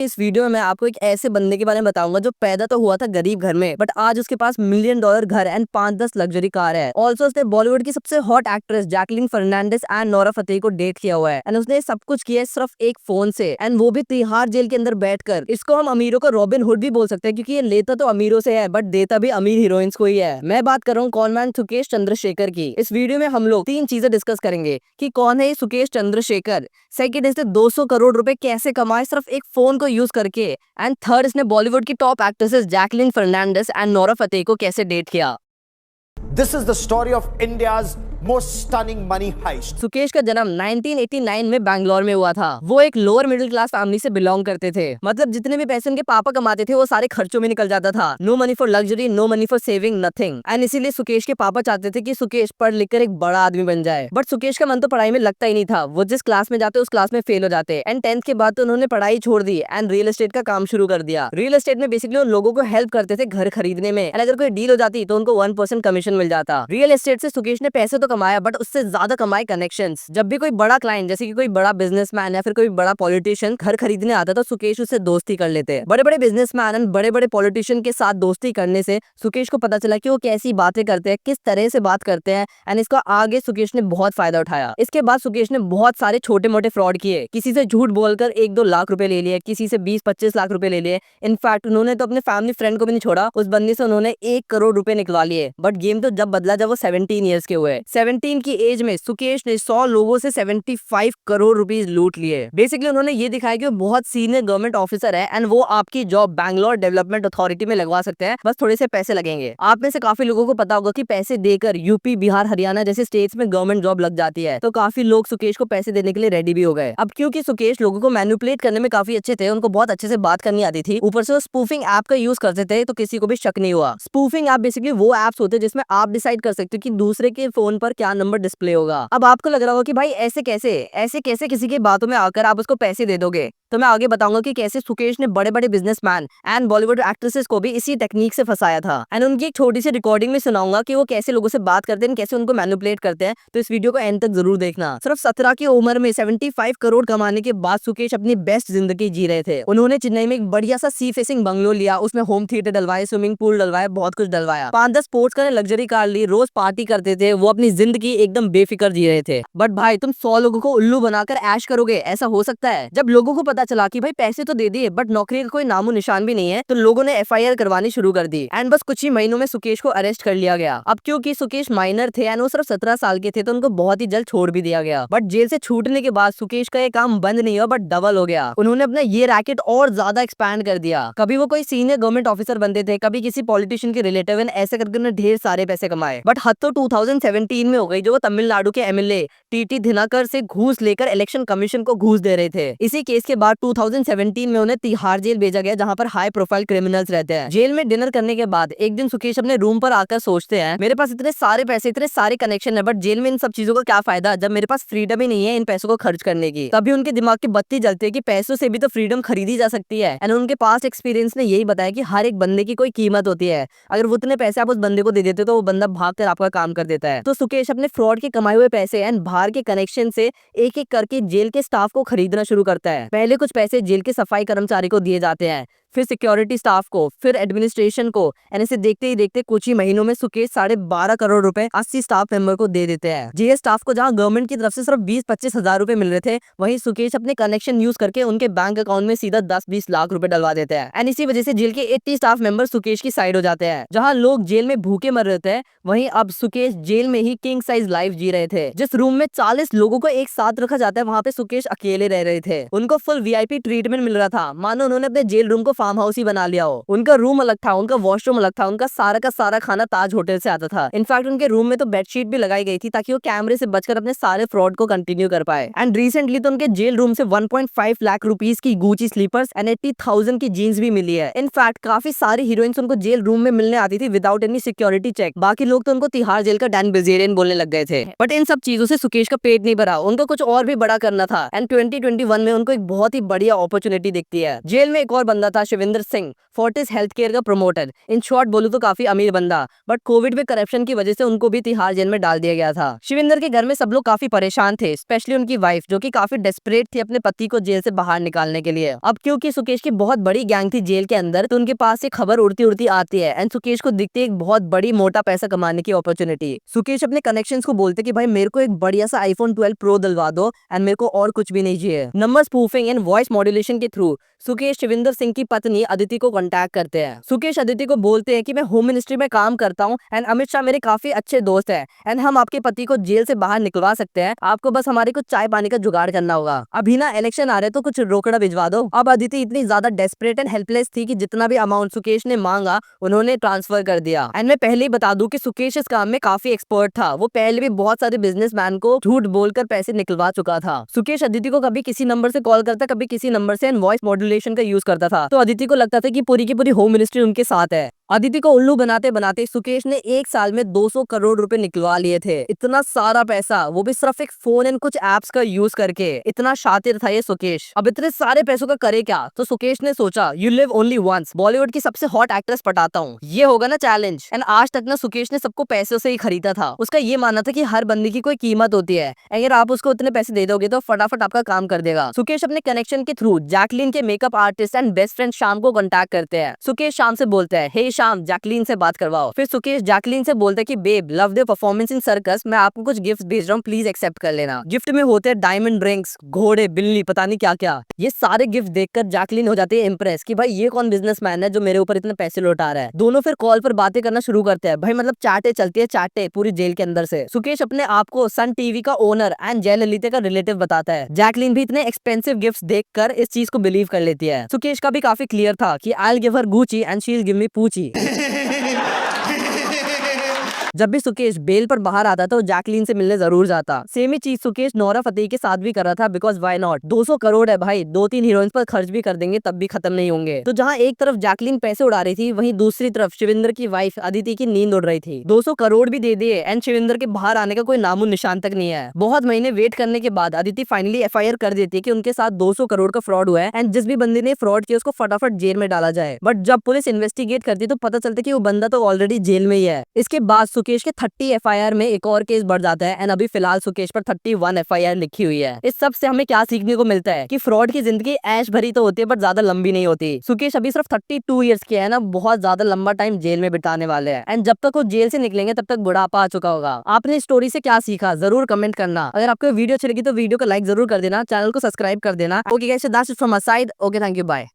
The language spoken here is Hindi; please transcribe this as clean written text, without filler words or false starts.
इस वीडियो में मैं आपको एक ऐसे बंदे के बारे में बताऊंगा जो पैदा तो हुआ था गरीब घर में, बट आज उसके पास $1 मिलियन घर एंड 5-10 लग्जरी कार है। ऑल्सो उसने बॉलीवुड की सबसे hot actress Jacqueline Fernandez and Nora Fatehi को डेट किया हुआ है एंड उसने सब कुछ किया है सिर्फ एक फोन से, एंड वो भी तिहाड़ जेल के अंदर बैठकर। इसको हम अमीरों को रॉबिन हुड भी बोल सकते हैं क्योंकि ये लेता तो अमीरों से है बट देता भी अमीर हीरोइंस को ही है। मैं बात कर रहा हूँ कॉनमैन सुकेश चंद्रशेखर की। इस वीडियो में हम लोग 3 चीजें डिस्कस करेंगे कि कौन है ये सुकेश चंद्रशेखर, सेकंड इसने 200 करोड़ रुपए कैसे कमाए सिर्फ एक फोन को यूज करके, एंड थर्ड इसने बॉलीवुड की top actresses Jacqueline Fernandez and Nora Fatehi को कैसे डेट किया। This is the story of India's most stunning money heist. Sukesh का जन्म 1989 में बैंगलोर में हुआ था। वो एक लोअर मिडिल क्लास फैमिली से बिलोंग करते थे, मतलब जितने भी पैसे उनके पापा कमाते थे वो सारे खर्चों में निकल जाता था। No money for luxury, no money for saving, nothing. And इसीलिए सुकेश के पापा चाहते थे कि सुकेश पढ़ लिख कर एक बड़ा आदमी बन जाए, बट सुकेश का मन तो पढ़ाई में लगता ही नहीं था। वो जिस क्लास में जाते उस क्लास में फेल हो जाते एंड 10th के बाद तो उन्होंने पढ़ाई छोड़ दी एंड रियल एस्टेट का काम शुरू कर दिया। रियल एस्टेट में बेसिकली उन लोगों को हेल्प करते थे घर खरीदने में, एंड अगर कोई डील हो जाती तो उनको 1% कमीशन मिल जाता। रियल एस्टेट से सुकेश ने पैसे तो कमाया बट उससे ज्यादा कमाए कनेक्शंस। जब भी कोई बड़ा क्लाइंट जैसे कि कोई बड़ा बिजनेसमैन या फिर कोई बड़ा पॉलिटिशियन घर खरीदने आता तो सुकेश उससे दोस्ती कर लेते। बड़े बड़े बिजनेसमैन एंड बड़े बड़े पॉलिटिशियन के साथ दोस्ती करने से सुकेश को पता चला कि वो कैसी बातें करते हैं, किस तरह से बात करते हैं, एंड इसका आगे सुकेश ने बहुत फायदा उठाया। इसके बाद सुकेश ने बहुत सारे छोटे मोटे फ्रॉड किए, किसी से झूठ बोलकर 1-2 लाख रुपए ले लिए, किसी से 20-25 लाख रुपए ले लिए। इनफैक्ट उन्होंने तो अपने फैमिली फ्रेंड को भी नहीं छोड़ा, उस बंदी से उन्होंने 1 करोड़ रुपए निकलवा लिए। बट गेम तो जब बदला जब वो 17 ईयर्स के हुए। 17 की एज में सुकेश ने 100 लोगों से 75 करोड़ रुपीस लूट लिए। बेसिकली उन्होंने ये दिखाया कि वो बहुत सीनियर गवर्नमेंट ऑफिसर है एंड वो आपकी जॉब बैंगलोर डेवलपमेंट अथॉरिटी में लगवा सकते हैं, बस थोड़े से पैसे लगेंगे। आप में से काफी लोगों को पता होगा कि पैसे देकर यूपी, बिहार, हरियाणा जैसे स्टेट्स में गवर्नमेंट जॉब लग जाती है, तो काफी लोग सुकेश को पैसे देने के लिए रेडी भी हो गए। अब क्योंकि सुकेश लोगों को मैनिपुलेट करने में काफी अच्छे थे, उनको बहुत अच्छे से बात करनी आती थी, ऊपर से वो स्पूफिंग ऐप का यूज करते थे, तो किसी को भी शक नहीं हुआ। स्पूफिंग ऐप बेसिकली वो ऐप्स होते हैं जिसमें आप डिसाइड कर सकते हो कि दूसरे के फोन पर क्या नंबर डिस्प्ले होगा। अब आपको लग रहा होगा कि भाई ऐसे कैसे किसी की बातों में आकर आप उसको पैसे दे दोगे, तो मैं आगे बताऊंगा कि कैसे सुकेश ने बड़े बड़े बिजनेसमैन एंड बॉलीवुड एक्ट्रेसेस को भी इसी टेक्निक से फंसाया था। एंड उनकी एक छोटी सी रिकॉर्डिंग में सुनाऊंगा कि वो कैसे लोगों से बात करते हैं, कैसे उनको मैनिपुलेट करते हैं। तो इस वीडियो को एंड तक जरूर देखना। सिर्फ 17 की उम्र में 75 करोड़ कमाने के बाद सुकेश अपनी बेस्ट जिंदगी जी रहे थे। उन्होंने चेन्नई में एक बढ़िया सा सी फेसिंग बंगलो लिया, उसमें होम थिएटर डलवाए, स्विमिंग पूल डलवाया, बहुत कुछ डलवाया। 5-10 स्पोर्ट्स कार, लग्जरी कार ली, रोज पार्टी करते थे। वो अपनी जिंदगी एकदम बेफिक्र जी रहे थे। बट भाई तुम 100 लोगों को उल्लू बनाकर ऐश करोगे, ऐसा हो सकता है? जब लोगों को पता चला कि भाई पैसे तो दे दिए बट नौकरी का कोई नामो निशान भी नहीं है, तो लोगों ने FIR करवानी शुरू कर दी एंड बस कुछ ही महीनों में सुकेश को अरेस्ट कर लिया गया। अब क्योंकि सुकेश माइनर थे एंड वो सिर्फ 17 साल के थे, तो उनको बहुत ही जल्द छोड़ भी दिया गया। बट जेल से छूटने के बाद सुकेश का ये काम बंद नहीं हुआ बट डबल हो गया। उन्होंने अपना ये रैकेट और ज्यादा एक्सपैंड कर दिया। कभी वो कोई सीनियर गवर्नमेंट ऑफिसर बनते थे, कभी किसी पॉलिटिशियन के रिलेटिव, ऐसे करके उन्होंने ढेर सारे पैसे कमाए। बट हद तो 2017 में हो गई, जो वो तमिलनाडु के MLA TT दिनकर से घूस लेकर इलेक्शन कमीशन को घूस दे रहे थे। इसी केस के बाद 2017 में उन्हें तिहाड़ जेल भेजा गया, जहाँ पर हाई प्रोफाइल क्रिमिनल्स रहते हैं। जेल में डिनर करने के बाद एक दिन सुकेश अपने रूम पर आकर सोचते हैं, मेरे पास इतने सारे पैसे, इतने सारे कनेक्शन है, बट जेल में इन सब चीजों का क्या फायदा जब मेरे पास फ्रीडम ही नहीं है इन पैसों को खर्च करने की। तभी उनके दिमाग की बत्ती जलती है कि पैसों से भी तो फ्रीडम खरीदी जा सकती है। एंड उनके पास्ट एक्सपीरियंस ने यही बताया कि हर एक बंदे की कोई कीमत होती है। अगर वो उतने पैसे आप उस बंदे को दे देते तो वो बंदा भागकर आपका काम कर देता है। तो सुकेश अपने फ्रॉड के कमाए हुए पैसे एंड बाहर के कनेक्शन से एक एक करके जेल के स्टाफ को खरीदना शुरू करता है। पहले कुछ पैसे जेल के सफाई कर्मचारी को दिए जाते हैं, फिर सिक्योरिटी स्टाफ को, फिर एडमिनिस्ट्रेशन को, एंड इसे देखते ही देखते कुछ ही महीनों में सुकेश 12.5 करोड़ रुपए 80 स्टाफ मेंबर को दे देते हैं। जेल स्टाफ को जहां गवर्नमेंट की तरफ से सिर्फ 20-25 हजार रुपए मिल रहे थे, वहीं सुकेश अपने कनेक्शन यूज करके उनके बैंक अकाउंट में सीधा 10-20 लाख रुपए डलवा देते हैं। एंड इसी वजह से जेल के 80 स्टाफ मेंबर सुकेश की साइड हो जाते हैं। जहाँ लोग जेल में भूखे मर रहे थे, वहीं अब सुकेश जेल में ही किंग साइज लाइफ जी रहे थे। जिस रूम में 40 लोगों को एक साथ रखा जाता है, वहाँ पे सुकेश अकेले रह रहे थे। उनको फुल VIP ट्रीटमेंट मिल रहा था, मानो उन्होंने अपने जेल रूम को फार्म हाउस ही बना लिया हो। उनका रूम अलग था, उनका वॉशरूम अलग था, उनका सारा का सारा खाना ताज होटल से आता था। इनफैक्ट उनके रूम में तो बेडशीट भी लगाई गई थी ताकि वो कैमरे से बचकर अपने सारे फ्रॉड को कंटिन्यू कर पाए। एंड रिसेंटली तो उनके जेल रूम से 1.5 लाख रुपीस की गुची स्लीपर्स एंड 80,000 की जीन्स भी मिली है। इनफैक्ट काफी सारी हीरोइंस उनको जेल रूम में मिलने आती थी विदाउट एनी सिक्योरिटी चेक। बाकी लोग तो उनको तिहाड़ जेल का डैन बिल्जेरियन बोलने लग गए थे। बट इन सब चीजों से सुकेश का पेट नहीं भरा, उनको कुछ और भी बड़ा करना था। एंड 2021 में उनको एक बहुत ही बढ़िया अपॉर्चुनिटी दिखती है। जेल में एक और बंदा था Shivinder Singh, Fortis health care का प्रमोटर। इन शॉर्ट बोलूं तो काफी अमीर बंदा, बट कोविड में करप्शन की वजह से उनको भी तिहाड़ जेल में डाल दिया गया था। शिविंदर के घर में सब लोग काफी परेशान थे, स्पेशली उनकी वाइफ जो कि काफी डेस्परेट थी अपने पति को जेल से बाहर निकालने के लिए। अब क्योंकि सुकेश की बहुत बड़ी गैंग थी जेल के अंदर, तो उनके पास एक खबर उड़ती उड़ती आती है एंड सुकेश को दिखती है एक बहुत बड़ी मोटा पैसा कमाने की अपॉर्चुनिटी। सुकेश अपने कनेक्शंस को बोलते कि भाई मेरे को एक बढ़िया सा आईफोन 12 प्रो दिलवा दो एंड मेरे को और कुछ भी नहीं चाहिए। Number spoofing and voice modulation के थ्रू सुकेश शिविंदर सिंह की पत्नी अदिति को कांटेक्ट करते हैं। सुकेश अदिति को बोलते हैं कि मैं होम मिनिस्ट्री में काम करता हूँ एंड अमित शाह मेरे काफी अच्छे दोस्त हैं एंड हम आपके पति को जेल से बाहर निकलवा सकते हैं, आपको बस हमारे कुछ चाय पानी का जुगाड़ करना होगा। अभी ना इलेक्शन आ रहे तो कुछ रोकड़ा भिजवा दो। अब अदिति इतनी ज्यादा डेस्परेट एंड हेल्पलेस थी कि जितना भी अमाउंट सुकेश ने मांगा उन्होंने ट्रांसफर कर दिया। एंड मैं पहले ही बता दूं कि सुकेश इस काम में काफी एक्सपर्ट था, वो पहले भी बहुत सारे बिजनेसमैन को झूठ बोलकर पैसे निकलवा चुका था। सुकेश अदिति को कभी किसी नंबर से कॉल करता, कभी किसी नंबर से वॉइस मॉड्यूलेशन का यूज करता था, तो अदिति को लगता था कि पूरी की पूरी होम मिनिस्ट्री उनके साथ है। अदिति को उल्लू बनाते बनाते सुकेश ने एक साल में 200 करोड़ रुपए निकलवा लिए थे। इतना सारा पैसा, वो भी सिर्फ एक फोन एंड कुछ एप्स का यूज करके। इतना शातिर था ये सुकेश। अब इतने सारे पैसों का करे क्या, तो सुकेश ने सोचा you live only once, Bollywood की सबसे हॉट एक्ट्रेस पटाता हूँ, ये होगा ना चैलेंज। एंड आज तक ना सुकेश ने सबको पैसों से ही खरीदा था। उसका ये मानना था कि हर बंदे की कोई कीमत होती है, अगर आप उसको उतने पैसे दे दोगे तो फटाफट आपका काम कर देगा। सुकेश अपने कनेक्शन के थ्रू जैकलीन के makeup artist and best friend शाम को कॉन्टैक्ट करते हैं। सुकेश शाम से बोलते हैं हे शाम, जैकलीन से बात करवाओ। फिर सुकेश जैकलीन से बोलते हैं कि babe, love the performance in circus, मैं आपको कुछ गिफ्ट भेज रहा हूँ, प्लीज एक्सेप्ट कर लेना। गिफ्ट में होते हैं डायमंड रिंग्स, घोड़े, बिल्ली, पता नहीं क्या क्या। ये सारे गिफ्ट देखकर जैकलीन हो जाती है इम्प्रेस कि भाई ये कौन बिजनेसमैन है जो मेरे ऊपर इतने पैसे लौटा रहा है। दोनों फिर कॉल पर बातें करना शुरू करते हैं। भाई मतलब चाटे चलती है, चाटे पूरी जेल के अंदर से। सुकेश अपने आप को सन टीवी का ओनर एंड जयललिता का रिलेटिव बताता है। जैकलीन भी इतने एक्सपेंसिव गिफ्ट्स देखकर इस चीज को बिलीव कर लेती है। सुकेश का भी काफी क्लियर था कि I will give her Gucci and she will give me Pucci. जब भी सुकेश बेल पर बाहर आता तो जैकलीन से मिलने जरूर जाता। सेम ही चीज सुकेश नोरा फतेही के साथ भी कर रहा था, बिकॉज वाई नॉट। 200 करोड़ है भाई, 2-3 हीरोइंस पर खर्च भी कर देंगे तब भी खत्म नहीं होंगे। तो जहाँ एक तरफ जैकलीन पैसे उड़ा रही थी, वहीं दूसरी तरफ शिविंदर की वाइफ अदिति की नींद उड़ रही थी। 200 करोड़ भी दे दिए एंड शिविंदर के बाहर आने का कोई नामो निशान तक नहीं है। बहुत महीने वेट करने के बाद अदिति फाइनली FIR कर देती है कि उनके साथ 200 करोड़ का फ्रॉड हुआ है एंड जिस भी बंदे ने फ्रॉड किया उसको फटाफट जेल में डाला जाए। बट जब पुलिस इन्वेस्टिगेट करती तो पता चलता कि वो बंदा तो ऑलरेडी जेल में ही है। इसके बाद सुकेश के 30 FIR में एक और केस बढ़ जाता है एंड अभी फिलहाल सुकेश पर 31 FIR लिखी हुई है। इस सब से हमें क्या सीखने को मिलता है कि फ्रॉड की जिंदगी ऐश भरी तो होती है बट ज्यादा लंबी नहीं होती। सुकेश अभी सिर्फ 32 ईयर्स के है ना, बहुत ज्यादा लंबा टाइम जेल में बिताने वाले हैं एंड जब तक वो जेल से निकलेंगे तब तक बुढ़ापा आ चुका होगा। आपने इस स्टोरी से क्या सीखा जरूर कमेंट करना। अगर आपको वीडियो अच्छी लगी तो वीडियो को लाइक जरूर कर देना, चैनल को सब्सक्राइब कर देना। Okay guys, that's it from my side. Okay, thank you, bye.